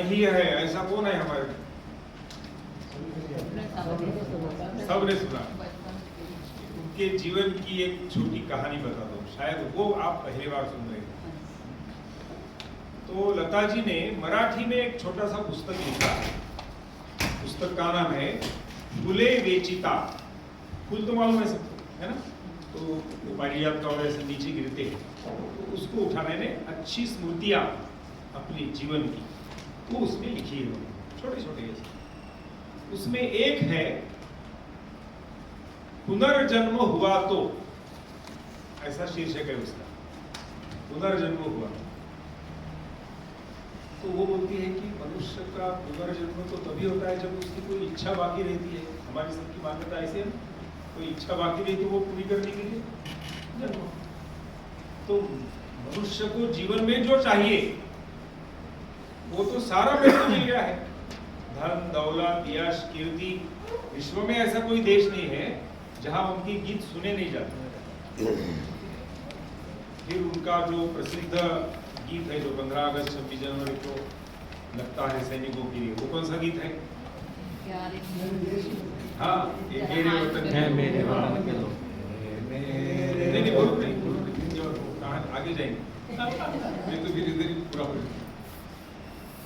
नहीं है ऐसा कौन है हमारे में? सबने सुना। उनके जीवन की एक छोटी कहानी बता दो, शायद वो आप पहली बार सुन रहे हैं। तो लता जी ने मराठी में एक छोटा सा पुस्तक लिखा है। पुस्तक का नाम है फुले वेचिता। फूल तो मालूम है सबको, है ना? तो वो पारिजात का और ऐसे नीचे गिरते हैं, तो उसको उठाने ने अच्छी स्मृतियां अपनी जीवन की वो उसमें लिखी है, छोटे छोटे ऐसे। उसमें एक है पुनर्जन्म हुआ तो, ऐसा शीर्षक है उसका, पुनर्जन्म हुआ। तो वो बोलती है कि मनुष्य का पुनर्जन्म तो तभी होता है जब उसकी कोई इच्छा बाकी रहती है। हमारी सबकी मान्यता ऐसे है, कोई इच्छा बाकी रही तो वो पूरी करने के लिए जन्म। तो मनुष्य को जीवन में जो चाहिए वो तो सारा पैसा मिल गया है, धन दौलत यश कीर्ति। विश्व में ऐसा कोई देश नहीं है जहां उनके गीत सुने नहीं जाते। फिर उनका जो प्रसिद्ध गीत है जो 15 अगस्त 26 जनवरी को लगता है सैनिकों के लिए, वो कौन सा गीत है? हाँ, ये मेरे वतन है मेरे वतन के लोग। नहीं बोलो नहीं, आगे जाएंगे मैं तो फिर इधर ही पूरा हो जाएगा।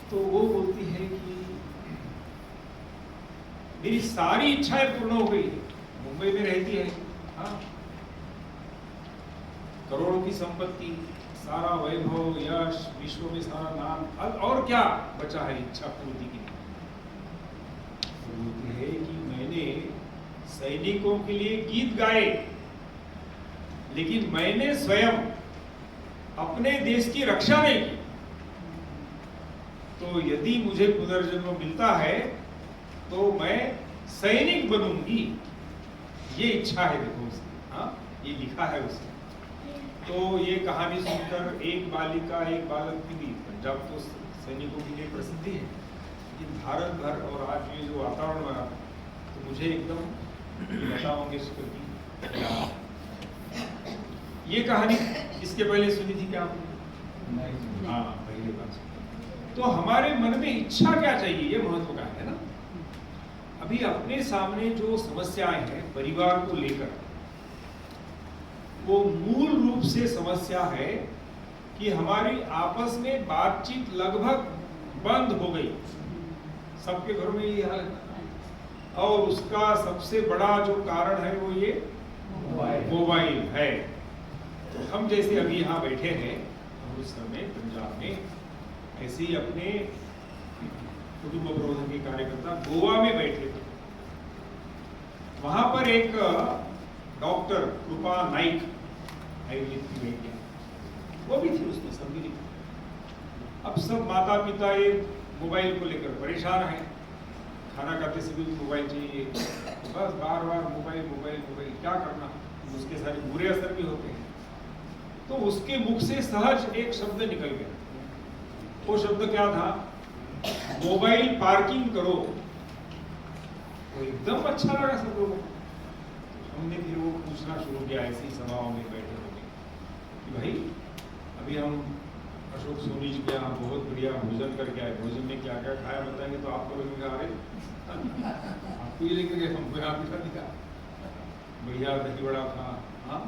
तो वो बोलती है कि मेरी सारी इच्छाएं पूर्ण हो गई। मुंबई में रहती है, हाँ, करोड़ों की संपत्ति, सारा वैभव यश, विश्व में सारा नाम, अब और क्या बचा है इच्छा पूर्ति की? बोलती है कि मैंने सैनिकों के लिए गीत गाए, लेकिन मैंने स्वयं अपने देश की रक्षा नहीं की। तो यदि मुझे पुनर्जन्म मिलता है तो मैं सैनिक बनूंगी, ये इच्छा है। देखो उसकी, हाँ, ये लिखा है उसने। तो ये कहानी सुनकर एक बालिका एक बालक की भी, पंजाब तो सैनिकों के लिए प्रसिद्धि है, लेकिन भारत भर और आज ये जो वातावरण बना, तो मुझे एकदम लता मंगेशकर की ये कहानी इसके पहले सुनी थी क्या आपने? हाँ, पहले बात। तो हमारे मन में इच्छा क्या चाहिए, ये महत्व का है ना। अभी अपने सामने जो समस्याएं हैं परिवार को लेकर, वो मूल रूप से समस्या है कि हमारी आपस में बातचीत लगभग बंद हो गई। सबके घरों में ये हाल है, और उसका सबसे बड़ा जो कारण है वो ये मोबाइल है। तो हम जैसे अभी यहाँ बैठे हैं, उस समय पंजाब में ऐसे ही अपने कुटुंब प्रबंधन के कार्यकर्ता गोवा में बैठे थे। वहां पर एक डॉक्टर कृपा नाइक आयुर्वेद की वैज्ञा, वो भी थी, उसमें सब भी लिखा। अब सब माता पिता ये मोबाइल को लेकर परेशान हैं, खाना खाते से भी मोबाइल चाहिए, बस बार बार मोबाइल मोबाइल मोबाइल, क्या करना। उसके सारे बुरे असर भी होते हैं। तो उसके मुख से सहज एक शब्द निकल गया। वो शब्द क्या था? मोबाइल पार्किंग करो। तो एकदम अच्छा लगा सब लोगों को। हमने फिर वो पूछना शुरू किया ऐसी सभाओं में बैठे होंगे कि भाई अभी हम अशोक सोनी जी के यहाँ बहुत बढ़िया भोजन करके आए, भोजन में क्या क्या खाया बताएंगे तो आपको लगेगा अरे आपको ये लेकर गए, हमको यहाँ बिठा दिखा, बढ़िया दही बड़ा था। हाँ,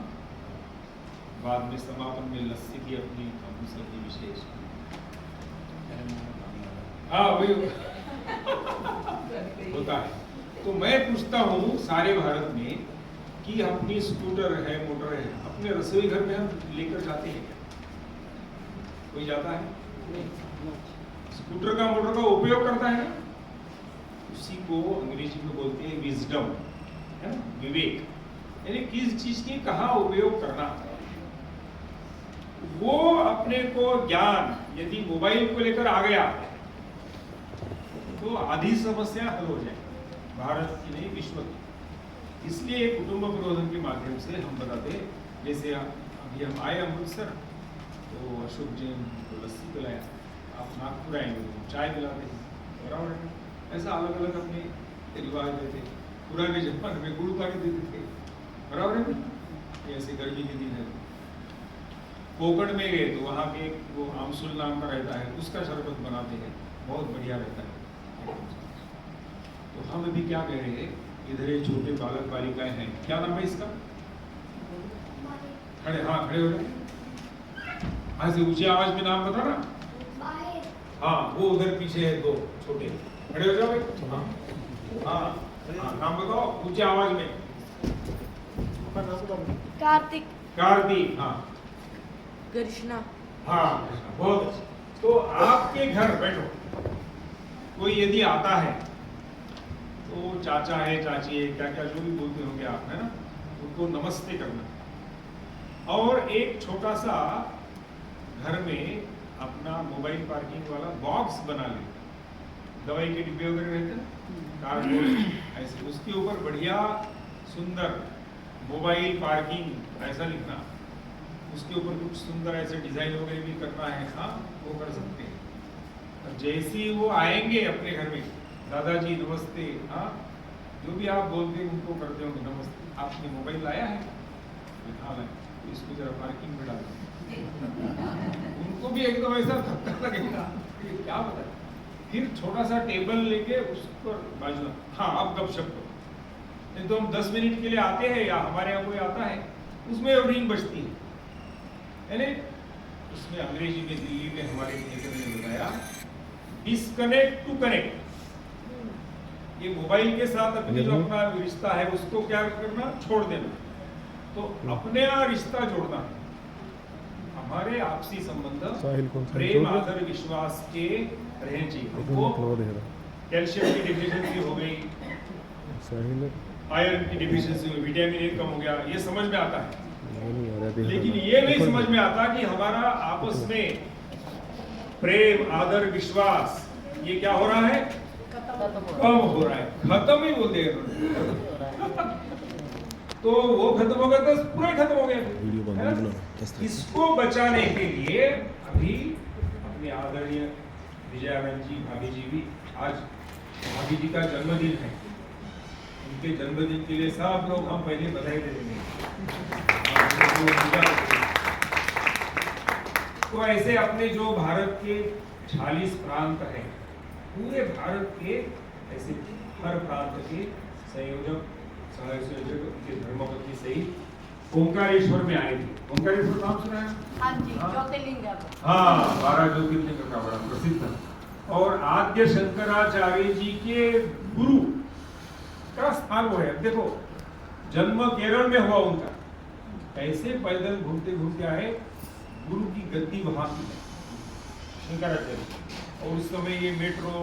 बाद में समापन में लस्सी की अपनी सब्जी विशेष। हाँ, वही होता है। तो मैं पूछता हूँ सारे भारत में कि अपनी स्कूटर है, मोटर है, अपने रसोई घर में हम लेकर जाते हैं क्या? कोई जाता है? स्कूटर का मोटर का उपयोग करता है ना? उसी को अंग्रेजी में बोलते हैं विजडम, है ना, विवेक। यानी किस चीज की कहाँ उपयोग करना है, वो अपने को ज्ञान यदि मोबाइल को लेकर आ गया तो आधी समस्या हल हो जाए, भारत की नहीं विश्व की। इसलिए कुटुंब प्रबंधन के माध्यम से हम बताते हैं, जैसे अभी हम आए अमृतसर, तो अशोक जैन को लस्सी पिलाया, आप नागपुर आएंगे तो चाय पिलाते हैं, बराबर है। ऐसा अलग अलग अपने रिवाज देते। पुराने जमाने में गुड़ पानी देते थे, बराबर है ना। ऐसे गर्मी के दिन है, कोकण में गए तो वहाँ के वो आमसुल नाम का रहता है, उसका शरबत बनाते हैं, बहुत बढ़िया रहता है। तो हम अभी क्या कह रहे हैं, इधर ये छोटे बालक बालिकाएं हैं, क्या नाम है इसका? खड़े, हाँ खड़े हो जाए, ऐसे ऊंची आवाज में नाम बता ना। हाँ वो उधर पीछे है दो छोटे, खड़े हो जाओ भाई। हाँ नाम बताओ ऊंची आवाज में। कार्तिक। कार्तिक, हाँ। कृष्णा। हाँ कृष्णा, बहुत अच्छे। तो आपके घर बैठो, कोई यदि आता है तो चाचा है, चाची है, क्या क्या जो भी बोलते होंगे आप, है ना, उनको नमस्ते करना। और एक छोटा सा घर में अपना मोबाइल पार्किंग वाला बॉक्स बना ले, दवाई के डिब्बे वगैरह रहते हैं कार्डबोर्ड ऐसे, उसके ऊपर बढ़िया सुंदर मोबाइल पार्किंग ऐसा लिखना, उसके ऊपर कुछ सुंदर ऐसे डिजाइन वगैरह भी करना है, हाँ वो कर सकते हैं। और जैसे ही वो आएंगे अपने घर में, दादाजी नमस्ते, हाँ जो भी आप बोलते हैं उनको करते होंगे नमस्ते, आपने मोबाइल लाया है? हाँ लाया, तो इसको जरा पार्किंग में डाल, उनको भी एकदम ऐसा धक्का लगेगा, ये क्या पता है। फिर छोटा सा टेबल लेके उस पर बाजू में, हाँ अब गपशप करो। नहीं तो हम 10 मिनट के लिए आते हैं या हमारे यहाँ कोई आता है, उसमें रिंग बजती है नहीं, उसमें अंग्रेजी में दिल्ली में हमारे नेता ने बताया डिस्कनेक्ट टू कनेक्ट। ये मोबाइल के साथ अपनी जो अपना रिश्ता है उसको क्या करना, छोड़ देना, तो अपने यहाँ रिश्ता जोड़ना। हमारे आपसी संबंध प्रेम आदर विश्वास के रहने चाहिए। हमको कैल्शियम की डिफिशिएंसी हो गई, आयरन की डिफिशिएंसी हुई, विटामिन ए कम हो गया, ये समझ में आता है, लेकिन ये नहीं समझ में आता कि हमारा आपस में प्रेम आदर विश्वास ये क्या हो रहा है, कम हो रहा है, खत्म ही बोलते हैं। तो वो खत्म हो गया तो पूरा खत्म हो गया। इसको बचाने के लिए अभी अपने आदरणीय विजयानंद जी भाभी जी भी, आज भाभी जी का जन्मदिन है, उनके जन्मदिन के लिए सब लोग हम पहले बधाई दे देंगे। तो ऐसे अपने जो भारत के 40 प्रांत हैं, पूरे भारत के ऐसे हर प्रांत के संयोजक सहसंयोजक उनके धर्मपत्नी सहित ओंकारेश्वर में आए थे। ओंकारेश्वर नाम सुना है? हाँ जी, ज्योतिर्लिंग। हाँ 12 ज्योतिर्लिंग का बड़ा प्रसिद्ध और आद्य शंकराचार्य जी के गुरु का स्थान वो है। देखो जन्म केरल में हुआ उनका, कैसे पैदल घूमते घूमते आए, गुरु की गद्दी वहां की है शंकराचार्य। और उस समय ये मेट्रो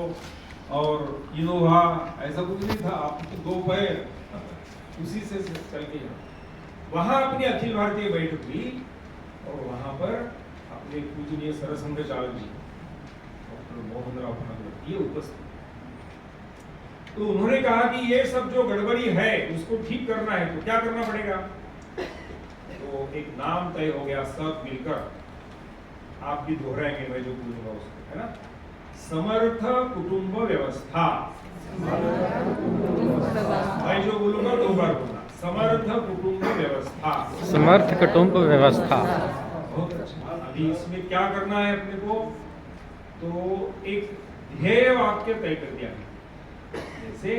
और इनोवा ऐसा कुछ नहीं था, आपको दो पैर उसी से चल के वहां अपनी अखिल भारतीय बैठक हुई और वहां पर अपने पूजनीय सरसंघ चालक जी डॉक्टर मोहन राव भागवत ये उपस्थित। तो उन्होंने कहा कि ये सब जो गड़बड़ी है उसको ठीक करना है तो क्या करना पड़ेगा। तो एक नाम तय हो गया, सब मिलकर, आप भी दोहराएंगे मैं जो बोलूंगा उसको, है ना, समर्थ कुटुंब व्यवस्था। मैं जो बोलूंगा 2 बार बोलना, समर्थ कुटुंब व्यवस्था। समर्थ कुटुंब व्यवस्था। बहुत अच्छा। अभी इसमें क्या करना है अपने को, तो एक ध्येय वाक्य तय कर दिया है। जैसे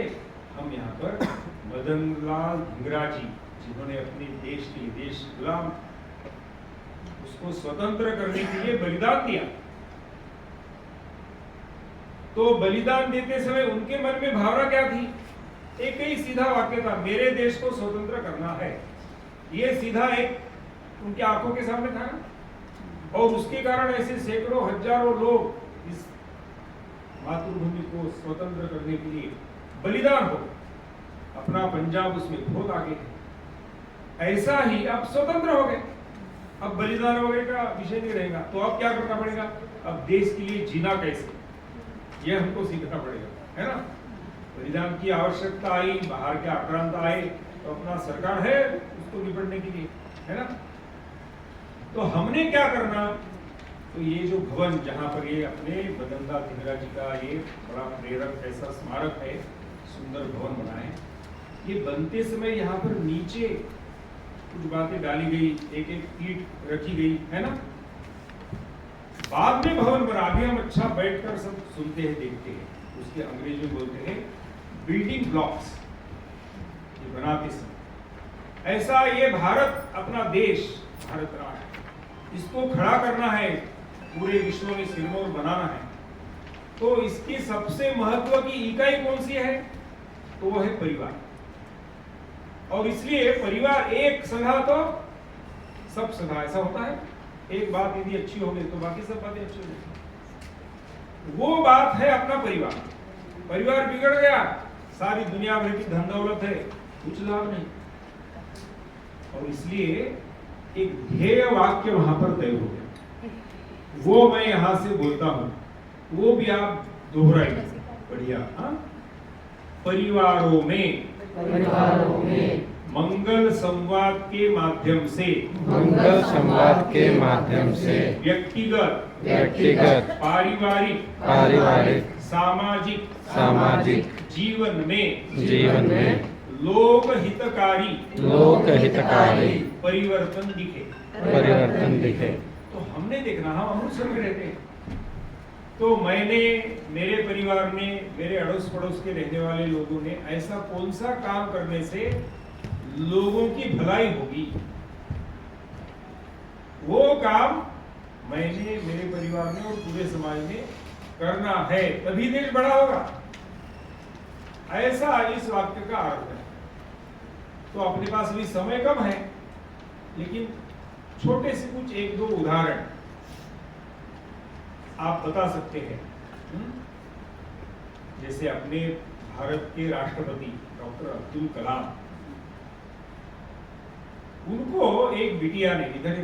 हम यहाँ पर मदन लाल धिंगरा जी जिन्होंने अपने देश के लिए, देश गुलाम उसको स्वतंत्र करने के लिए बलिदान दिया, तो बलिदान देते समय उनके मन में भावना क्या थी, एक ही सीधा वाक्य था, मेरे देश को स्वतंत्र करना है। ये सीधा एक उनकी आंखों के सामने था ना, और उसके कारण ऐसे सैकड़ों हजारों लोग इस मातृभूमि को स्वतंत्र करने के लिए बलिदान हो, अपना पंजाब उसमें खो लागे। ऐसा ही अब स्वतंत्र हो गए, अब बलिदान वगैरह का विषय नहीं रहेगा। तो अब क्या करना पड़ेगा, अब देश के लिए जीना कैसे, ये हमको सीखना पड़ेगा, है ना। बलिदान की आवश्यकता आई, बाहर के आक्रांत आए, तो अपना सरकार है उसको निपटने के लिए, है ना। तो हमने क्या करना, तो ये जो भवन जहाँ पर ये अपने मदन लाल धिंगरा जी का ये बड़ा प्रेरक ऐसा स्मारक है, सुंदर भवन बना है, ये बनते समय यहाँ पर नीचे कुछ बातें डाली गई, एक एक ईंट रखी गई, है ना। बाद में भवन बना। अभी हम अच्छा बैठकर सब सुनते हैं, देखते हैं। उसके अंग्रेजी में बोलते हैं बिल्डिंग ब्लॉक्स, ये बनाते समय। ऐसा ये भारत, अपना देश, भारत राष्ट्र, इसको खड़ा करना है, पूरे विश्व में सिरमौर बनाना है। तो इसकी सबसे महत्व की इकाई कौन सी है? तो वो है परिवार। और इसलिए परिवार एक सदा तो सब सदा, ऐसा होता है। एक बात यदि अच्छी हो गई तो बाकी सब बातें अच्छी हो गई। वो बात है अपना परिवार। परिवार बिगड़ गया, सारी दुनिया भर की धन दौलत है, कुछ लाभ नहीं। और इसलिए एक ध्येय वाक्य वहां पर तय हो गया, वो मैं यहां से बोलता हूं, वो भी आप दोहराइए। बढ़िया। हाँ, परिवारों में मंगल संवाद के माध्यम से, मंगल संवाद के माध्यम से व्यक्तिगत पारिवारिक सामाजिक जीवन में लोक हितकारी परिवर्तन दिखे। तो हमने देखना, हम अमृतसर में रहते हैं, तो मैंने, मेरे परिवार ने, मेरे अड़ोस पड़ोस के रहने वाले लोगों ने ऐसा कौन सा काम करने से लोगों की भलाई होगी, वो काम मैंने, मेरे परिवार ने और पूरे समाज ने करना है, तभी देश बड़ा होगा। ऐसा इस वाक्य का अर्थ है। तो अपने पास अभी समय कम है, लेकिन छोटे से कुछ एक दो उदाहरण आप बता सकते हैं। जैसे अपने भारत के राष्ट्रपति डॉक्टर अब्दुल कलाम, उनको एक बिटिया ने, इधर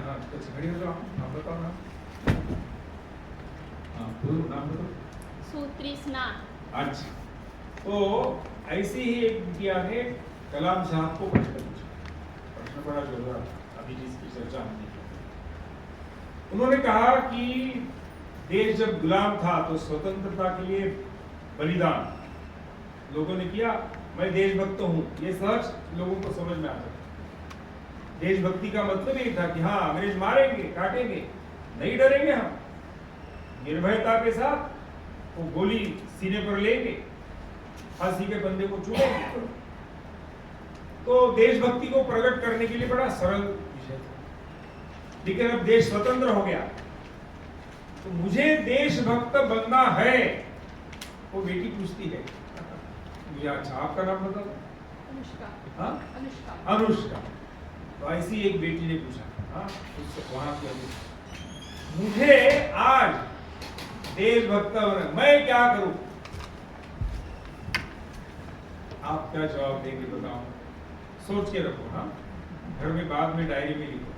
हाँ कुछ खड़ी हो जाओ, आप बताओ ना। हाँ बोलो, नाम बताओ। सुतृष्णा। अच्छा, तो ऐसी ही एक बिटिया ने कलाम साहब को प्रश्न पूछा। प्रश्न बड़ा जोरदार था, अभी जिसकी चर्चा हमने की। उन्होंने कहा कि देश जब गुलाम था तो स्वतंत्रता के लिए बलिदान लोगों ने किया। मैं देशभक्त हूं, ये सहज लोगों को समझ में आता है। देशभक्ति का मतलब ये था कि हाँ, अंग्रेज मारेंगे, काटेंगे, नहीं डरेंगे, हम निर्भयता के साथ वो गोली सीने पर लेंगे, फांसी के बंदे को चूमेंगे। तो देशभक्ति को प्रकट करने के लिए बड़ा सरल विषय था। लेकिन अब देश स्वतंत्र हो गया, तो मुझे देशभक्त बनना है। वो बेटी पूछती है, मुझे अच्छा आपका नाम बताओ। अनुष्का। हाँ, अनुष्का। तो ऐसी एक बेटी ने पूछा, हाँ, उससे वहां से मुझे आज देशभक्त बनना, मैं क्या करूं? आप क्या जवाब देंगे बताओ? सोच के रखो। हाँ, घर में बाद में डायरी में लिखो।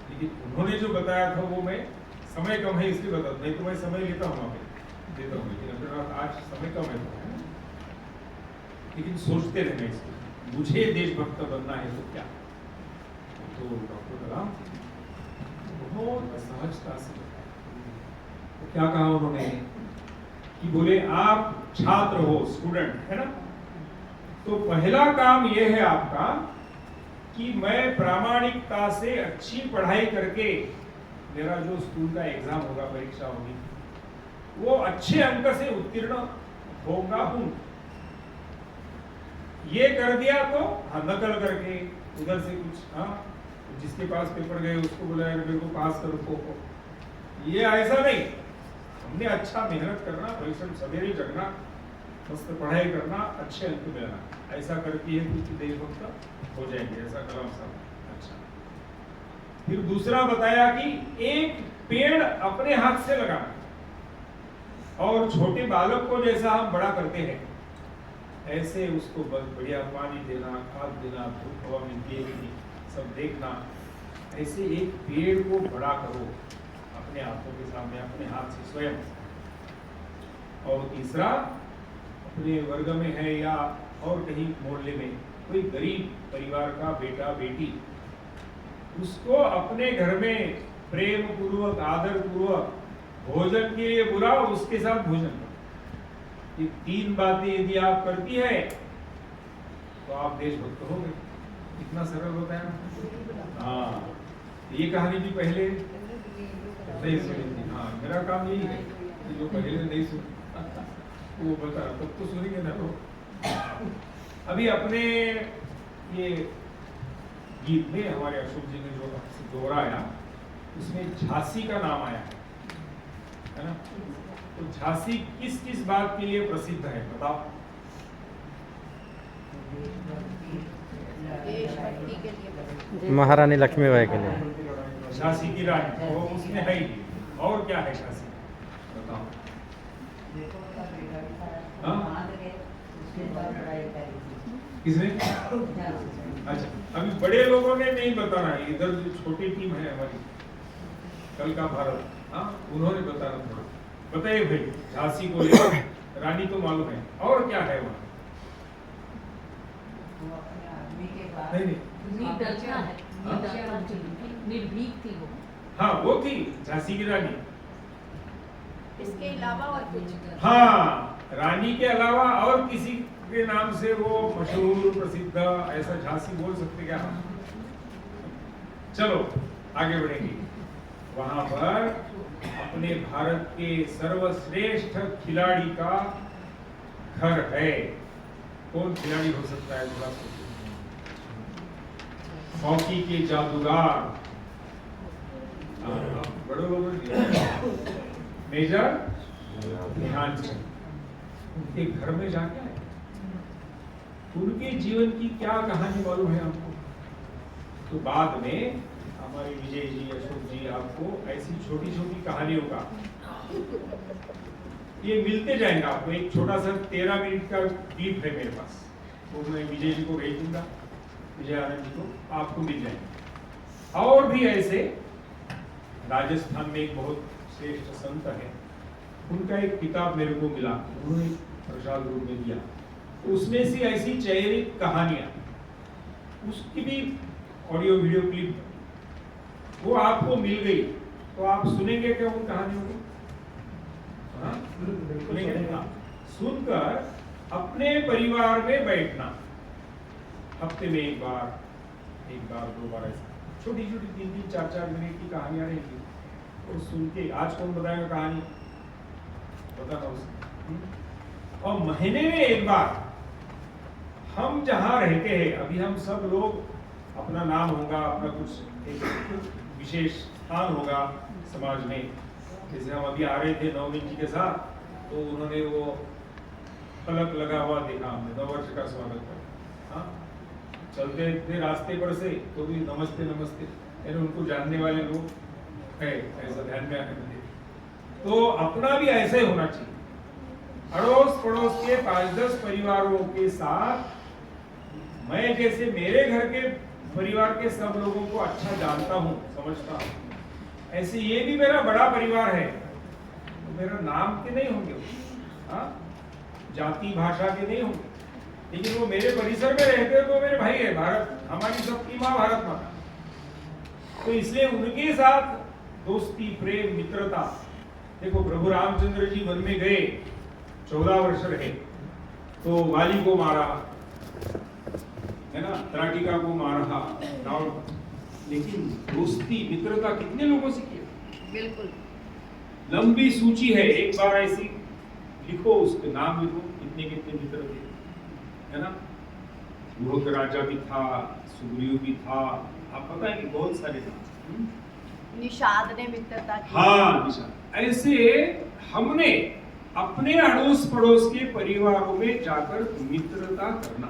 लेकिन उन्होंने जो बताया था वो मैं, समय कम है इसलिए बता, नहीं तो मैं समय लेता हूँ, देता हूँ, लेकिन आज समय कम है। लेकिन सोचते रहना इसको, मुझे देशभक्त बनना है तो क्या? तो डॉक्टर कलाम बहुत सहजता से तो क्या कहा उन्होंने कि बोले आप छात्र हो, स्टूडेंट है ना, तो पहला काम यह है आपका कि मैं प्रामाणिकता से अच्छी पढ़ाई करके, मेरा जो स्कूल का एग्जाम होगा, परीक्षा होगी, वो अच्छे अंक से उत्तीर्ण होगा हूं। ये कर दिया तो हाँ, नकल करके उधर से कुछ, हाँ, जिसके पास पेपर गए उसको बुलाया मेरे को पास करो को। ये ऐसा नहीं, हमने अच्छा मेहनत करना, परिश्रम, सवेरे जगना, मस्त पढ़ाई करना, अच्छे अंक मिलना, ऐसा करके है कुछ देशभक्त हो जाएंगे, ऐसा कलाम साहब। अच्छा, फिर दूसरा बताया कि एक पेड़ अपने हाथ से लगाना, और छोटे बालक को जैसा हम बड़ा करते हैं ऐसे उसको बढ़िया पानी देना, खाद देना, धूप हवा मिलती है कि सब देखना, ऐसे एक पेड़ को बड़ा करो अपने आंखों के सामने, अपने हाथ से स्वयं। और तीसरा, अपने वर्ग में है या और कहीं मोहल्ले में कोई गरीब परिवार का बेटा बेटी, उसको अपने घर में प्रेम पूर्वक, आदर पूर्वक भोजन के लिए बुलाओ, उसके साथ भोजन करो। ये तीन बातें यदि आप करती है तो आप देशभक्त हो गए। कितना सरल होता है ना। हाँ, ये कहानी भी पहले नहीं सुनी थी। हाँ, मेरा काम यही है कि जो पहले नहीं सुना वो बता, तब तो सुनेंगे ना लोग। अभी अपने ये गीत में हमारे अशोक जी ने जो दोहराया उसमें झांसी का नाम आया है ना। तो झांसी किस किस बात के लिए प्रसिद्ध है बताओ? देशभक्ति के लिए। महारानी लक्ष्मीबाई के लिए। झांसी की रानी वो उसमें है ही। और क्या है झांसी, बताओ? हाँ? किसने? अच्छा, अभी बड़े लोगों ने नहीं बताना, इधर जो छोटी टीम है हमारी कल का भारत, हाँ, उन्होंने बताना थोड़ा। बताइए भाई, झांसी को लेकर रानी तो मालूम है, और क्या है वहाँ? नहीं, निर्भीक थी वो। हाँ वो थी झांसी की रानी। इसके अलावा और कुछ? हाँ, रानी के अलावा और किसी के नाम से वो मशहूर प्रसिद्ध ऐसा झांसी बोल सकते क्या हम? चलो आगे बढ़ेंगे। वहां पर अपने भारत के सर्वश्रेष्ठ खिलाड़ी का घर है। कौन खिलाड़ी हो सकता है थोड़ा सोचो? हॉकी के जादूगर, बड़े लोगों ने मेजर ध्यानचंद, उनके घर में जाके आए। उनके जीवन की क्या कहानी मालूम है आपको? तो बाद में हमारे विजय जी, अशोक जी आपको ऐसी छोटी छोटी कहानियों का ये मिलते जाएंगे आपको। एक छोटा सा 13 मिनट का क्लिप है मेरे पास, वो मैं विजय जी को भेज दूंगा, विजय आनंद जी को, आपको मिल जाएंगे। और भी ऐसे राजस्थान में एक बहुत श्रेष्ठ संत है, उनका एक किताब मेरे को मिला, उन्होंने प्रसाद रूप में दिया। उसमें से ऐसी चयनित कहानियां, उसकी भी ऑडियो वीडियो क्लिप वो आपको मिल गई, तो आप सुनेंगे क्या उन कहानियों को? हाँ? सुनेंगे? हाँ। सुनकर अपने परिवार में बैठना, हफ्ते में एक बार 2 बार ऐसा छोटी छोटी 3-3, 4-4 मिनट की कहानियां रहेंगी, और सुन के आज कौन बताएगा कहानी? बताना उसको। और महीने में एक बार हम जहां रहते हैं, अभी हम सब लोग अपना नाम होगा, अपना कुछ एक विशेष स्थान होगा समाज में। जैसे हम अभी आ रहे थे नवमीन जी के साथ, तो उन्होंने वो फलक लगा हुआ देखा हमने, नववर्ष का स्वागत कर। हाँ, चलते थे रास्ते पर से तो भी नमस्ते नमस्ते, यानी उनको जानने वाले लोग है, ऐसा ध्यान में आने लगे। तो अपना भी ऐसे होना चाहिए। अड़ोस पड़ोस के 5-10 परिवारों के साथ, मैं जैसे मेरे घर के परिवार के सब लोगों को अच्छा जानता हूँ, समझता हूँ, ऐसे ये भी मेरा बड़ा परिवार है। तो मेरा नाम के नहीं होंगे, हाँ, जाति भाषा के नहीं होंगे, लेकिन वो मेरे परिसर में रहते हैं तो मेरे भाई है। भारत हमारी सबकी माँ, भारत माता। तो इसलिए उनके साथ दोस्ती, प्रेम, मित्रता। देखो प्रभु रामचंद्र जी वन में गए, 14 वर्ष रहे, तो वाली को मारा है ना, त्राटिका को मारा रावण, लेकिन दोस्ती मित्रता कितने लोगों से किया? बिल्कुल। लंबी सूची है, एक बार ऐसी लिखो, उसके नाम लिखो, कितने कितने मित्र थे, है ना। बहुत राजा भी था, सुग्रीव भी था, आप पता है कि बहुत सारे थे। निषाद ने मित्रता की। हाँ, निषाद। ऐसे हमने अपने अड़ोस पड़ोस के परिवारों में जाकर मित्रता करना।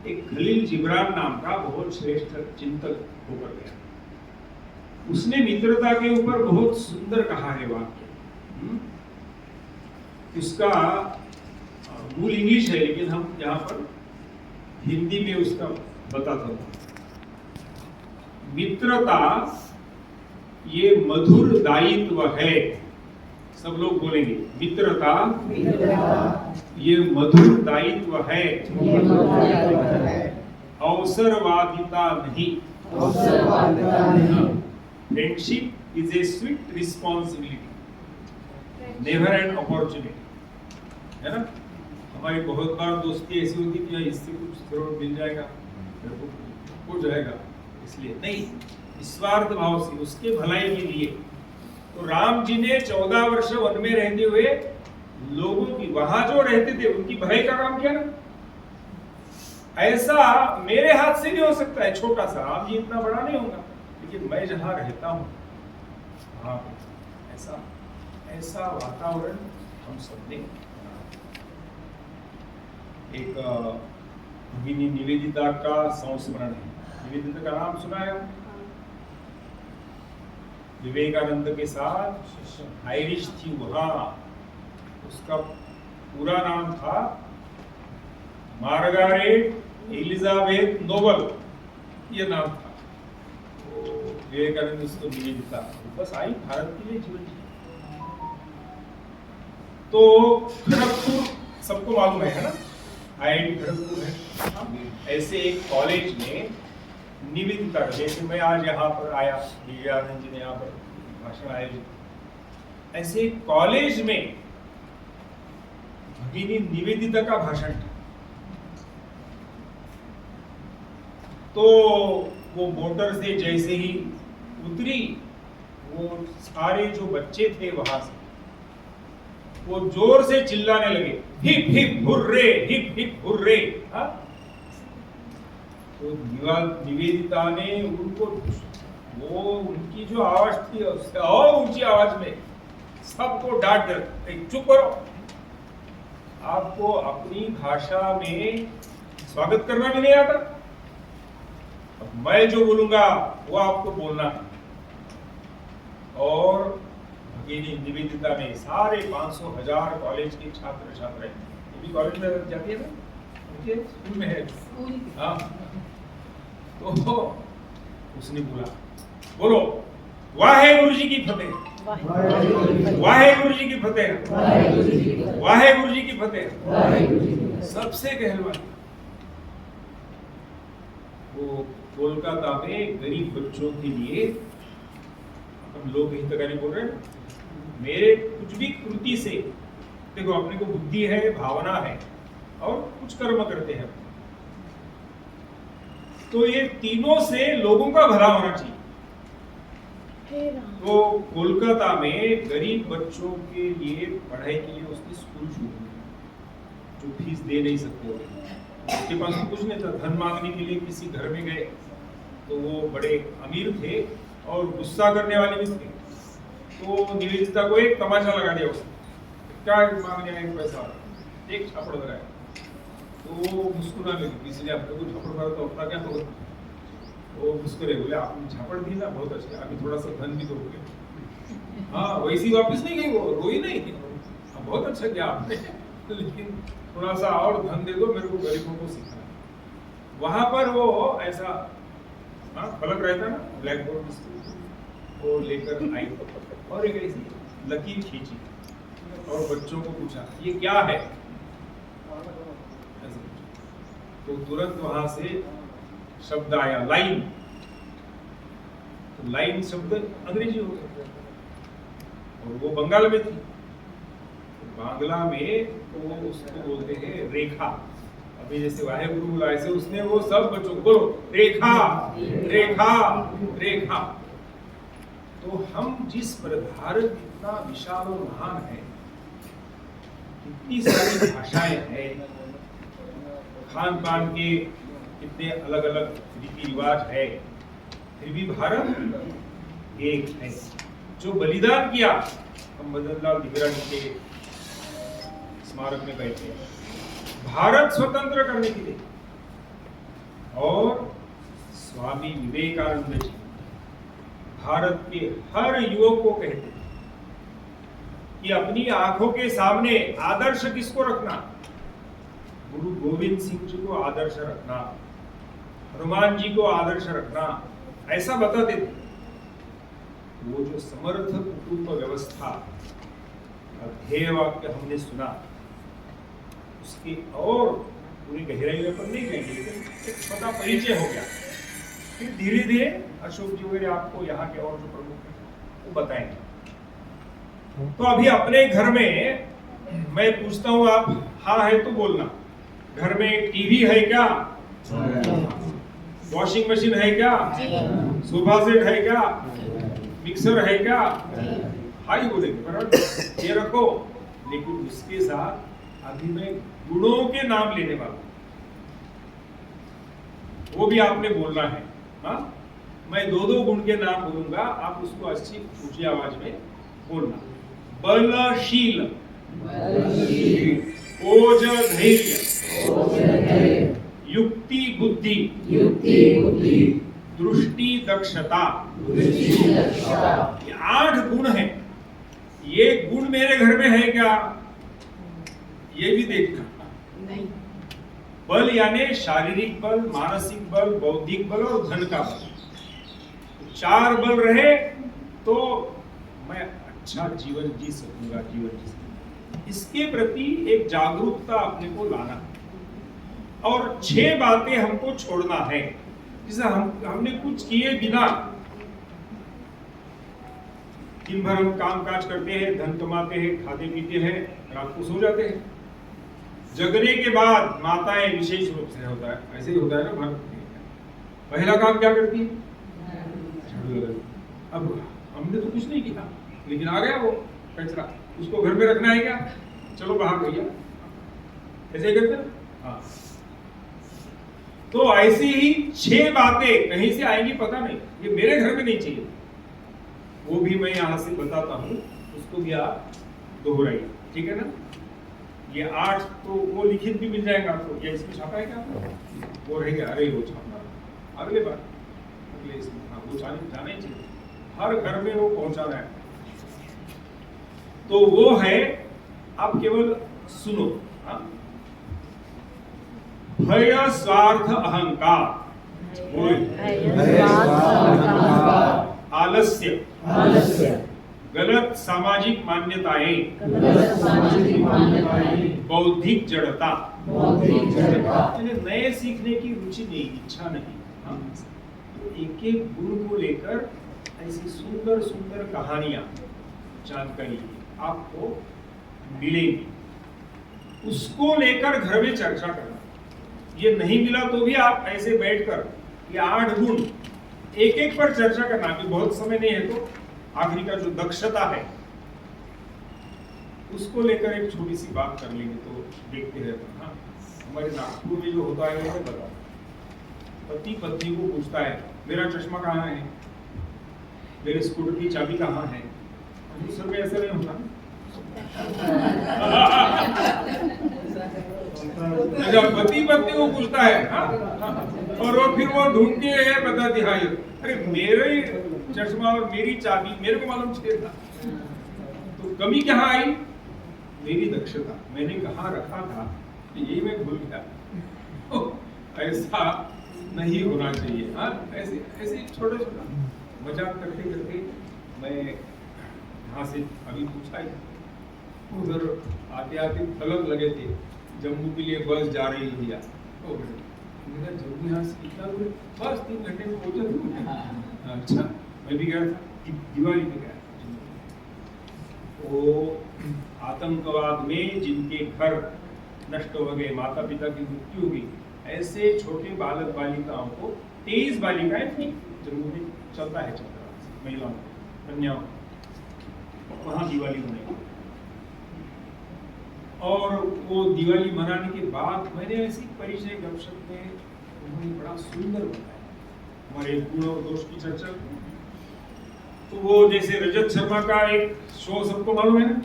एक खलील जिब्रान नाम का बहुत श्रेष्ठ चिंतक होकर गया, उसने मित्रता के ऊपर बहुत सुंदर कहा है वाक्य। उसका मूल इंग्लिश है, लेकिन हम यहाँ पर हिंदी में उसका बताता हूँ। मित्रता ये मधुर दायित्व है, सब लोग बोलेंगे, मित्रता ये मधुर दायित्व है, अवसरवादिता नहीं। Friendship is a sweet responsibility, never an opportunity, है ना। हमारी बहुत बार दोस्ती ऐसी होती कि इससे कुछ जरूर मिल जाएगा, मेरे को हो जाएगा, इसलिए नहीं, निस्वार्थ भाव से उसके भलाई के लिए तो राम जी ने 14 वर्ष वन में रहते हुए लोगों की, वहां जो रहते थे उनकी भलाई का काम किया ना। ऐसा मेरे हाथ से भी हो सकता है, छोटा सा, राम जी इतना बड़ा नहीं होगा, लेकिन मैं जहां रहता हूं वहां ऐसा ऐसा वातावरण हम सबने बनाया। एक भगिनी निवेदिता का संस्मरण है। निवेदिता का नाम सुना है? विवेकानंद के साथ आयरिश थी वहां, उसका पूरा नाम था मार्गारेट एलिजाबेथ नोबल, ये नाम था। विवेकानंद उसको निवेदिता, बस आई भारत के लिए जीवन जी। तो खड़गपुर सबको मालूम है ना, IIT खड़गपुर है। ऐसे एक कॉलेज में निवेदिता, जैसे मैं आज यहाँ पर आया, विवेकानंद जी ने यहाँ पर भाषण आयोजित, ऐसे कॉलेज में भगिनी निवेदिता का भाषण था। तो वो मोटर से जैसे ही उतरी, वो सारे जो बच्चे थे वहां से वो जोर से चिल्लाने लगे, hip hip hurray, hip hip hurray. तो निवेदिता ने उनको, वो उनकी जो आवाज थी उससे और ऊंची आवाज में सबको डांट कर, चुप करो, आपको अपनी भाषा में स्वागत करना भी नहीं आता, अब मैं जो बोलूंगा वो आपको बोलना है। और भगिनी निवेदिता ने सारे 500,000 कॉलेज के छात्र छात्राएं, ये भी कॉलेज में जाती है ना, उनके स्कूल में है, हाँ, तो उसने बोला, बोलो वाहेगुरु जी की फतेह, वाहेगुरु जी की फतेह, वाहेगुरु जी की फतेह, सबसे कहलवाई। वो कोलकाता में गरीब बच्चों के लिए, हम लोग हितकारी बोल रहे हैं, मेरे कुछ भी कृति से, देखो अपने को बुद्धि है, भावना है और कुछ कर्म करते हैं, तो ये तीनों से लोगों का भला होना चाहिए। तो कोलकाता में गरीब बच्चों के लिए पढ़ाई के लिए उसने स्कूल शुरू किया, जो फीस दे नहीं सकते, उसके पास कुछ नहीं था। धन मांगने के लिए किसी घर में गए तो वो बड़े अमीर थे और गुस्सा करने वाले भी थे, तो निवेदिता को एक तमाचा लगा दिया उसने, क्या मांगने आए पैसा, एक छापड़ लगाया, तो वो मुस्कुरा लगी, किसी ने अपने को झापड़ मारा तो अपना क्या होगा, वो मुस्कुरे, बोले आपने झापड़ दी ना, बहुत अच्छा, अभी थोड़ा सा धन भी दोगे। हाँ, वैसी वापस नहीं गई, वो रोई नहीं, बहुत अच्छा किया आपने, लेकिन थोड़ा सा और धन दे दो, मेरे को गरीबों को सिखाना। वहां पर वो ऐसा फलक रहता ना, ब्लैक बोर्ड, वो लेकर आई और एक ऐसी लकीर खींची और बच्चों को पूछा ये क्या है, तो तुरंत वहां से शब्द आया लाइन। तो लाइन शब्द अंग्रेजी हो गया और वो बंगाल में थी, तो बांग्ला में तो वो उसको बोलते हैं रेखा। अभी जैसे वाहेगुरु बोला, ऐसे उसने वो सब बच्चों को बोलो रेखा रेखा रेखा। तो हम जिस पर भारत इतना विशाल और महान है, इतनी सारी भाषाएं हैं, खान पान के कितने अलग अलग रीति रिवाज है, फिर भी भारत एक है। जो बलिदान किया, हम मदन लाल धिंगरा जी के स्मारक में बैठे हैं, भारत स्वतंत्र करने के लिए, और स्वामी विवेकानंद जी भारत के हर युवक को कहते हैं कि अपनी आंखों के सामने आदर्श किसको रखना, गुरु गोविंद सिंह जी को आदर्श रखना, हनुमान जी को आदर्श रखना, ऐसा बताते थे। वो जो समर्थ कुटुंब व्यवस्था ध्येय वाक्य हमने सुना, उसके और पूरी गहराई में पर नहीं गई, एक छोटा परिचय हो गया। फिर धीरे धीरे अशोक जी वगैरह आपको यहाँ के और जो प्रमुख हैं वो बताएंगे। तो अभी अपने घर में मैं पूछता हूँ, आप हाँ है तो बोलना, घर में टीवी है क्या, वॉशिंग मशीन है क्या, सोफा सेट है क्या, मिक्सर है क्या, हाई बोलेंगे, बराबर ये रखो, लेकिन उसके साथ अभी मैं गुणों के नाम लेने वाला हूं, वो भी आपने बोलना है। हाँ, मैं 2-2 गुण के नाम बोलूंगा, आप उसको अच्छी ऊंची आवाज में बोलना। बलशील, ओज धैर्य, युक्ति बुद्धि, दृष्टि दक्षता, ये 8 गुण हैं। ये गुण मेरे घर में है क्या, ये भी देखना। नहीं। बल यानी शारीरिक बल, मानसिक बल, बौद्धिक बल और धन का बल। 4 बल रहे तो मैं अच्छा जीवन जी सकूंगा, इसके प्रति एक जागरूकता अपने को लाना है। और 6 बातें हमको छोड़ना है, जैसे हमने कुछ किए बिना दिन भर हम काम काज करते हैं, धन कमाते हैं, खाते पीते हैं, रात को सो जाते हैं। जगने के बाद माताएं विशेष रूप से होता है, ऐसे ही होता है ना भारत में, पहला काम क्या करती है, झाड़ू लगाती। अब हमने तो कुछ नहीं किया, लेकिन आ गया वो कचरा, उसको घर में रखना है क्या, चलो बाहर भैया, ऐसे ही करते ना। हाँ, तो ऐसी ही 6 बातें कहीं से आएंगी पता नहीं, ये मेरे घर में नहीं चाहिए, वो भी मैं यहां से बताता हूं, उसको भी आप दोहराइए, ठीक है ना। ये 8 तो वो लिखित भी मिल जाएगा आपको, ये इसमें छापा है क्या, वो रहेगा, अरे वो छापा अगले बार, अगले इसमें, हाँ वो जाना ही चाहिए, हर घर में वो पहुंचाना है। तो वो है, आप केवल सुनो। हाँ? भय स्वार्थ अहंकार, आलस्य, गलत सामाजिक मान्यताएं, बौद्धिक जड़ता, नए सीखने की रुचि नहीं, इच्छा नहीं। हाँ? तो एक एक गुण को लेकर ऐसी सुंदर सुंदर कहानियां, जानकारी आपको मिलेंगी, उसको लेकर घर में चर्चा करना। ये नहीं मिला तो भी आप ऐसे बैठकर ये 8 गुण एक एक पर चर्चा करना, अभी बहुत समय नहीं है, तो आखिरी का जो दक्षता है उसको लेकर एक छोटी सी बात कर लेंगे, तो देखते हैं। हाँ, हमारे नागपुर में जो होता है वो बताओ, पति पत्नी को पूछता है मेरा चश्मा कहाँ है, मेरे स्कूटर की चाबी कहाँ है, दूसरे में ऐसा नहीं होता। पति पत्नी को पूछता है, हाँ? और वो फिर वो ढूंढ के बता दिया, अरे मेरे चश्मा और मेरी चाबी मेरे को मालूम चाहिए था, तो कमी कहाँ आई, मेरी दक्षता, मैंने कहाँ रखा था यही मैं भूल गया। ऐसा नहीं होना चाहिए। हाँ, ऐसे ऐसे छोटा छोटा मजाक करते करते मैं यहाँ से अभी पूछा ही, उधर आते आते तलब लगे थे, जम्मू के लिए बस जा रही भैया, जम्मू यहाँ से कितना दूर, बस 3 घंटे में पहुंचा दूर। अच्छा, मैं भी गया था, दिवाली पे गया। वो आतंकवाद में जिनके घर नष्ट हो गए, माता पिता की मृत्यु हो गई, ऐसे छोटे बालक बालिकाओं को 23 बालिकाएं थी, जम्मू में चलता है महिलाओं कन्याओं, वहां दिवाली मनाई। और वो दिवाली मनाने के बाद मैंने ऐसी परिचय गपशप में उन्होंने बड़ा सुंदर बताया हमारे गुण और दोष की चर्चा। तो वो जैसे रजत शर्मा का एक शो सबको मालूम है ना,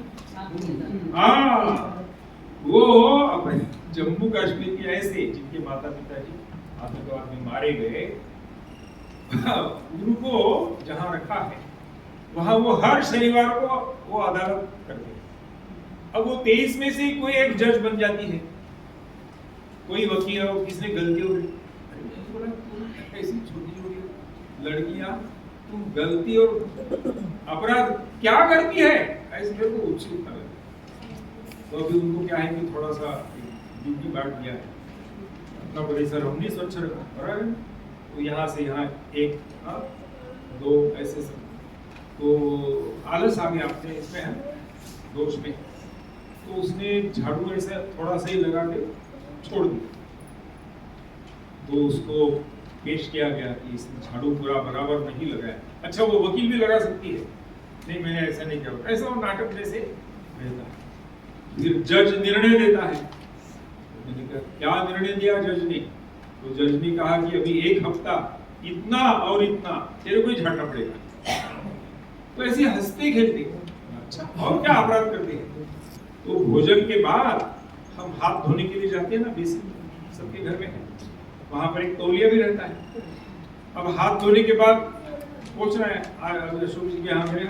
हाँ, वो अपने जम्मू कश्मीर के ऐसे जिनके माता पिताजी आतंकवाद में मारे गए, उनको जहां रखा है वहां वो हर शनिवार को वो अदालत करते हैं। अब वो 23 में से कोई एक जज बन जाती है, कोई वकील हो, किसने गलती हो गई, ऐसी छोटी छोटी लड़कियां, तुम गलती और अपराध क्या करती है, ऐसे मेरे को उत्सुकता लगी। तो अभी उनको क्या है कि थोड़ा सा ड्यूटी बांट दिया है, अपना परिसर हमने स्वच्छ रखा, बराबर। तो यहाँ से यहाँ 1 2 ऐसे सब, तो आलस आ गया आपने इसमें है दोष में, तो उसने झाड़ू ऐसे थोड़ा सा ही लगा के छोड़ दिया। तो उसको पेश किया गया कि इसने झाड़ू पूरा बराबर नहीं लगाया। अच्छा, वो वकील भी लगा सकती है, नहीं मैंने ऐसा नहीं किया, ऐसा वो नाटक जैसे रहता है। फिर जज निर्णय देता है। मैंने कहा क्या निर्णय दिया जज ने? तो जज ने कहा कि अभी 1 हफ्ता इतना और इतना तेरे को ही झाड़ना पड़ेगा। तो ऐसे हंसते खेलते, अच्छा और क्या अपराध करते हैं? तो भोजन के बाद हम हाथ धोने के लिए जाते हैं ना, बेसिन सबके घर में है, वहां पर एक तौलिया भी रहता है। अब हाथ धोने के बाद पूछ रहे हैं अशोक जी के, हाँ मेरे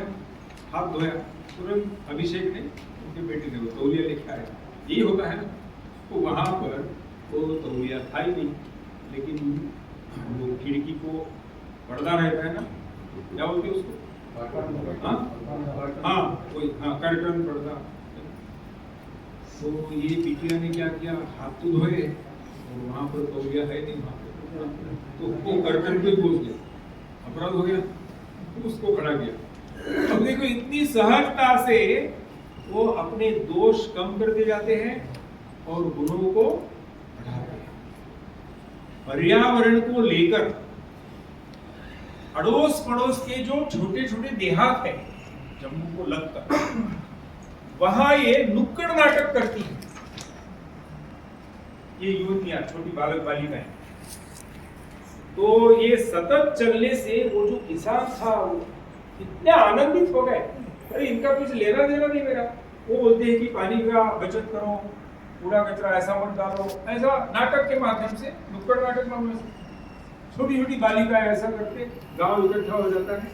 हाथ धोया, तुरंत अभिषेक ने उनके बेटे ने वो तौलिया लेके आया, यही होता है ना। तो वहां पर वो तौलिया था ही नहीं, लेकिन वो खिड़की को पर्दा रहता है ना, क्या बोलते उसको, हाँ कोई हाँ कर्टन पर्दा। तो ये बिटिया ने क्या किया, हाथ तो धोए और वहां पर तौलिया है नहीं, वहां पर तो वो कर्टन पे घुस गया, अपराध हो गया, तो उसको खड़ा किया। अब देखो इतनी सहजता से वो अपने दोष कम करते जाते हैं और गुणों को बढ़ाते हैं। पर्यावरण को लेकर अड़ोस पड़ोस के जो छोटे छोटे देहात है जम्मू को लगकर, वहां ये नुक्कड़ नाटक करती है। ये युवतियां, छोटी बालक बालिकाएं, तो ये सतत चलने से वो जो किसान था वो इतने आनंदित हो गए, अरे इनका कुछ लेना देना नहीं मेरा। वो बोलते हैं कि पानी का बचत करो, कूड़ा कचरा ऐसा मत डालो, ऐसा नाटक के माध्यम से, नुक्कड़ नाटक मामले से छोटी छोटी बालिकाएं ऐसा करके गांव इकट्ठा हो जाता है,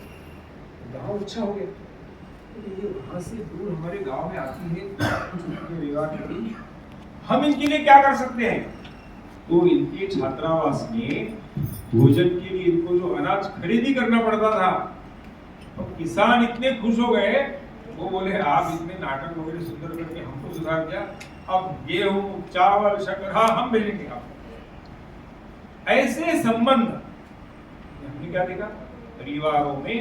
गांव अच्छा हो गया। ये वहां से दूर हमारे गांव में आती है, हम इनके लिए क्या कर सकते हैं? तो इनके छात्रावास में भोजन के लिए इनको जो अनाज खरीदी करना पड़ता था, तो किसान इतने खुश हो गए, वो बोले आप इतने नाटक वगैरह सुंदर करके हमको सुधार दिया, अब गेहूं चावल शक्कर हाँ हम भेजेंगे आपको। ऐसे संबंध हमने क्या देखा, परिवारों में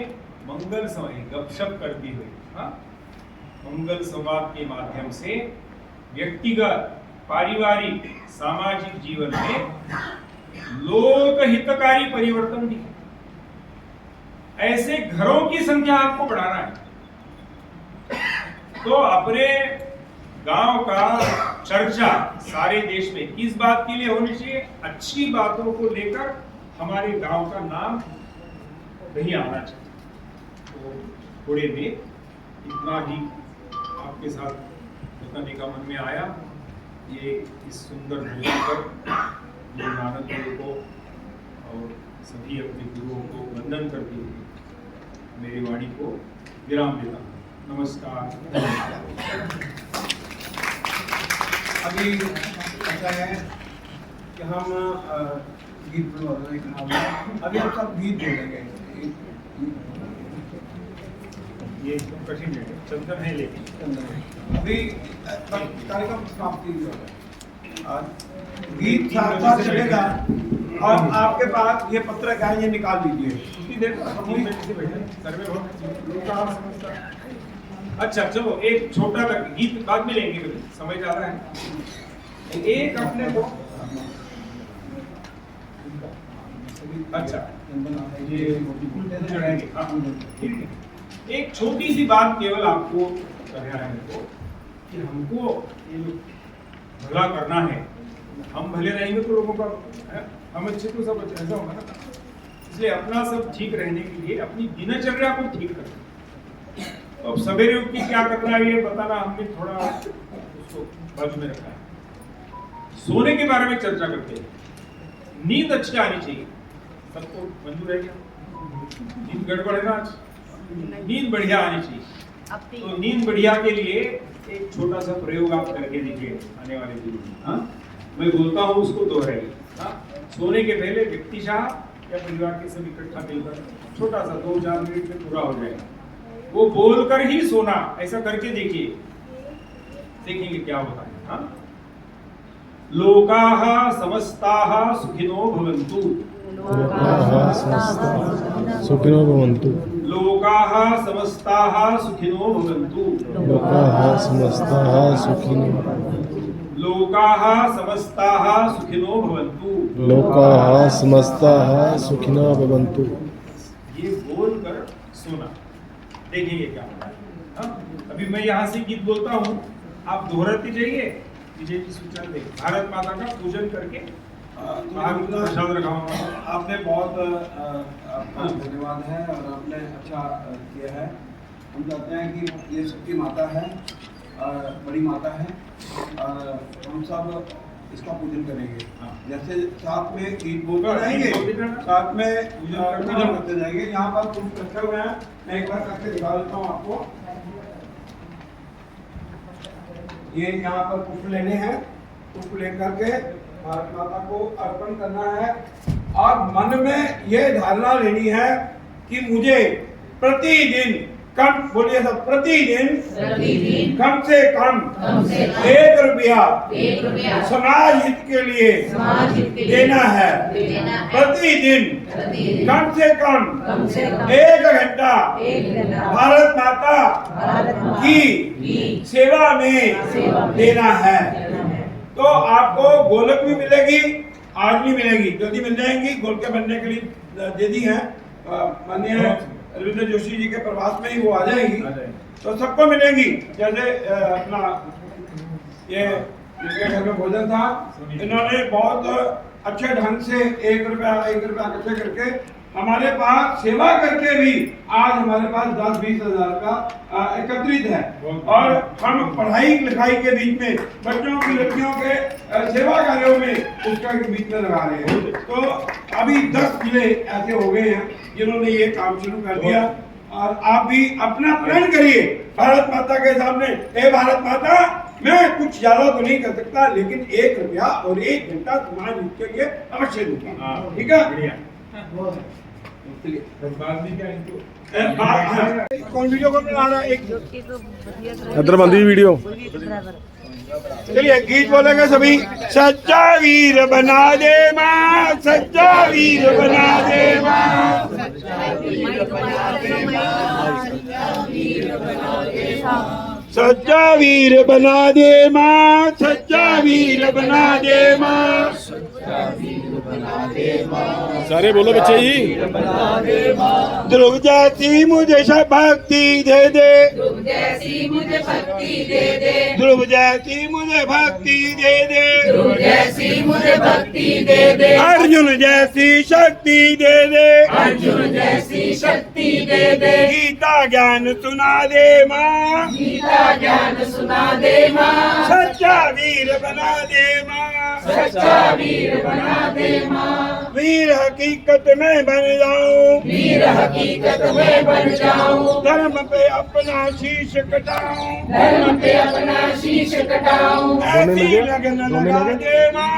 मंगल समय गपशप करती हुई, हाँ मंगल संवाद के माध्यम से व्यक्तिगत पारिवारिक सामाजिक जीवन में लोकहितकारी परिवर्तन दिखे। ऐसे घरों की संख्या आपको बढ़ाना है, तो अपने गांव का चर्चा सारे देश में किस बात के लिए होनी चाहिए? अच्छी बातों को लेकर हमारे गांव का नाम नहीं आना चाहिए। तो थोड़े में इतना ही आपके साथ बताने का मन में आया। ये इस सुंदर भोजन पर गुरु नानक देव को और सभी अपने गुरुओं को वंदन करते हुए मेरी वाणी को विराम देता हूँ। नमस्कार। अभी ऐसा है कि हम गीत अभी हम सब गीत बोलेंगे। ये कठिन है, चंदन है लेकिन अभी कार्यक्रम समाप्ति आज गीत साथ साथ चलेगा और आपके पास ये पत्रक है, ये निकाल लीजिए। उतनी देर तक हम से बैठे सर में बहुत अच्छा चलो एक छोटा गीत बाद में लेंगे, कभी समय ज्यादा है। एक अपने को अच्छा ये चढ़ाएंगे, हाँ ठीक है। एक छोटी सी बात केवल आपको कहना है मेरे को कि हमको ये भला करना है, हम भले रहेंगे तो लोगों का हम अच्छे तो सब अच्छे, ऐसा होगा ना। इसलिए अपना सब ठीक रहने के लिए अपनी दिनचर्या को ठीक करना। तो अब सवेरे उठ के क्या करना है ये बताना हमने थोड़ा उसको बाजू में रखा है। सोने के बारे में चर्चा करते हैं। नींद अच्छी आनी चाहिए, सबको मंजूर है क्या? नींद गड़बड़ है ना आज? नींद बढ़िया आनी चाहिए। तो नींद बढ़िया के लिए एक छोटा सा प्रयोग आप करके देखिए आने वाले दिनों में। हाँ मैं बोलता हूँ उसको दोहराइए। हाँ सोने के पहले व्यक्तिशाह या परिवार के सब इकट्ठा मिलकर छोटा सा 2-4 मिनट में पूरा हो जाएगा, वो बोलकर ही सोना, ऐसा करके देखिए, देखेंगे क्या होता है। हाँ लोकाः समस्ताः सुखिनो भवन्तु, सुखिनो भवन्तु, लोकाः समस्ताः सुखिनो भवन्तु, लोकाः समस्ताः सुखिनो, लोकाः समस्ताः सुखिनो भवन्तु, लोकाः समस्ताः सुखिनो भवन्तु। ये बोलकर सोना। देखिए क्या होता है। हाँ? अभी मैं यहाँ से गीत बोलता हूँ, आप दोहराते जाइए, विजय जी सूचना दे, भारत माता का पूजन करके प्रसाद रखाऊंगा। आपने बहुत आपका धन्यवाद है और आपने अच्छा किया है। हम चाहते हैं कि ये सबकी माता है, बड़ी माता है, और हम सब इसका पूजन करेंगे। जैसे साथ में गीत बोलते जाएंगे, साथ में पूजन करते जाएंगे। यहाँ पर पुष्प रखे हुए हैं, मैं एक बार करके दिखा देता हूँ आपको। ये यहाँ पर पुष्प लेने हैं, पुष्प लेकर के भारत माता को अर्पण करना है और मन में ये धारणा लेनी है कि मुझे प्रतिदिन कम, बोलिए सब, प्रतिदिन कम से कम 1 रुपया समाज हित के लिए देना है। प्रतिदिन कम से कम 1 घंटा भारत माता की सेवा में देना है। तो आपको गोलक भी मिलेगी, आज भी मिलेगी, जल्दी मिल जाएंगी। गोलकें बनने के लिए दे दी हैं, माननीय रविंद्र जोशी जी के प्रवास में ही वो आ जाएगी, तो सबको मिलेंगी। जैसे अपना ये इनके घर में भोजन था, इन्होंने बहुत अच्छे ढंग से 1 रुपया इकट्ठे करके हमारे पास सेवा करके भी आज हमारे पास 10-20 हज़ार का एकत्रित है। और हम पढ़ाई लिखाई के बीच में बच्चों की, लड़कियों के सेवा कार्यों में उसका बीच में लगा रहे हैं। तो अभी 10 जिले ऐसे हो गए हैं जिन्होंने ये काम शुरू कर दिया। और आप भी अपना प्रण करिए भारत माता के सामने, हे भारत माता, मैं कुछ ज्यादा तो नहीं कर सकता, लेकिन 1 रुपया और 1 घंटा समाज के लिए अवश्य दूंगा। ठीक है? कौन वीडियो कॉल बना रहा है? इधर बंदी वीडियो। चलिए गीत बोलेंगे सभी। सच्चा वीर बना दे माँ, सच्चा वीर बना दे माँ, सच्चा वीर बना दे माँ, सच्चा वीर बना दे माँ, सारे बोलो बच्चे जी। ध्रुव जैसी मुझे भक्ति दे दे, ध्रुव जैसी मुझे भक्ति दे दे, ध्रुव जैसी मुझे भक्ति दे दे, ध्रुव जैसी मुझे भक्ति दे दे, अर्जुन जैसी शक्ति दे दे, अर्जुन जैसी शक्ति दे दे, गीता ज्ञान सुना दे माँ, गीता ज्ञान सुना दे माँ, सच्चा वीर बना दे माँ, सच्चा वीर बना दे माँ, वीर हकीकत में बन जाऊं, वीर हकीकत में बन जाऊं, धर्म पे अपना शीश कटाऊं, धर्म पे अपना शीश कटाऊं, ऐसी लगन लगा दे माँ,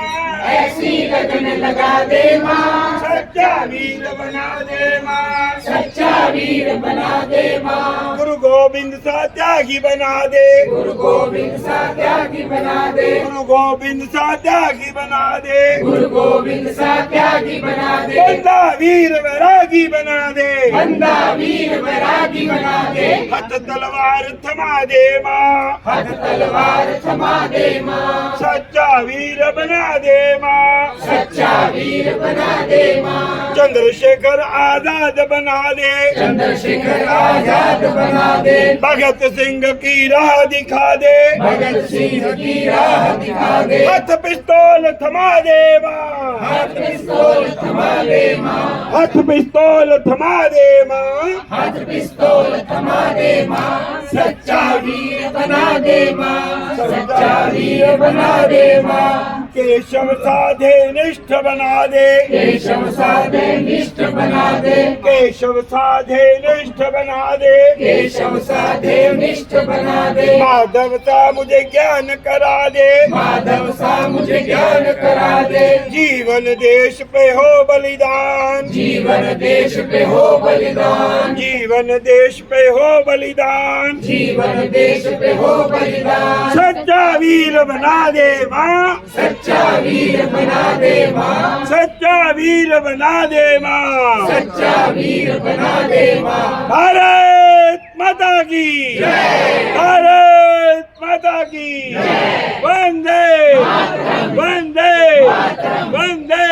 ऐसी लगन लगा दे माँ, सच्चा वीर बना दे माँ, सच्चा वीर बना दे माँ, गुरु गोविंद सा त्यागी बना दे, गुरु गोविंद सा त्यागी बना दे, गुरु गोविंद सा त्यागी बना दे, गुरु गोविंद सा त्यागी बना दे, बंदा वीर वैरागी बना दे, बंदा वीर वैरागी बना दे, हाथ तलवार थमा दे माँ, हाथ तलवार थमा दे माँ, सच्चा वीर बना दे माँ, सच्चा वीर बना दे माँ, चंद्रशेखर आजाद बना दे, चंद्रशेखर आजाद बना दे, भगत सिंह की राह दिखा दे, भगत सिंह की राह दिखा दे, हाथ पिस्तौल थमा दे माँ, हाथ पिस्तौल थमा दे माँ, हाथ पिस्तौल थमा दे माँ, हाथ पिस्तौल थमा दे माँ, सच्चा वीर बना दे माँ, सच्चा वीर बना दे माँ, केशव साधे निष्ठ बना दे, केशव साधे निष्ठ बना दे, केशव साधे निष्ठ बना दे, केशव साधे निष्ठ बना दे, माधव सा मुझे ज्ञान करा दे, माधव सा मुझे ज्ञान करा दे, जीवन देश पे हो बलिदान, जीवन देश पे हो बलिदान, जीवन देश पे हो बलिदान, जीवन देश पे हो बलिदान, सच्चा वीर बना दे माँ, सच्चा वीर बना दे माँ, सच्चा वीर बना दे माँ, सच्चा वीर बना दे माँ, भारत माता की जय, भारत माता की जय, वंदे वंदे वंदे।